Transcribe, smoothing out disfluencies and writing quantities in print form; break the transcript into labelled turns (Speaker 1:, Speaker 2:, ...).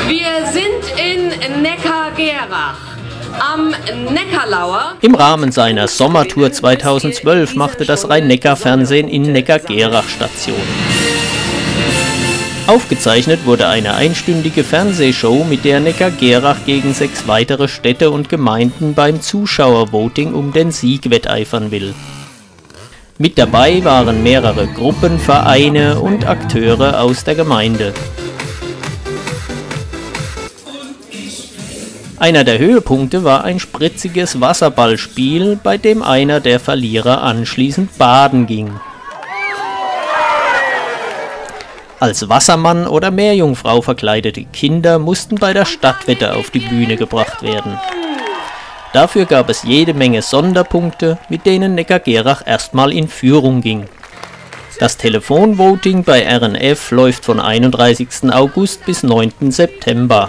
Speaker 1: Wir sind in Neckargerach am Neckarlauer.
Speaker 2: Im Rahmen seiner Sommertour 2012 machte das Rhein-Neckar-Fernsehen in Neckargerach Station. Aufgezeichnet wurde eine einstündige Fernsehshow, mit der Neckargerach gegen 6 weitere Städte und Gemeinden beim Zuschauervoting um den Sieg wetteifern will. Mit dabei waren mehrere Gruppen, Vereine und Akteure aus der Gemeinde. Einer der Höhepunkte war ein spritziges Wasserballspiel, bei dem einer der Verlierer anschließend baden ging. Als Wassermann oder Meerjungfrau verkleidete Kinder mussten bei der Stadtwette auf die Bühne gebracht werden. Dafür gab es jede Menge Sonderpunkte, mit denen Neckargerach erstmal in Führung ging. Das Telefonvoting bei RNF läuft von 31. August bis 9. September.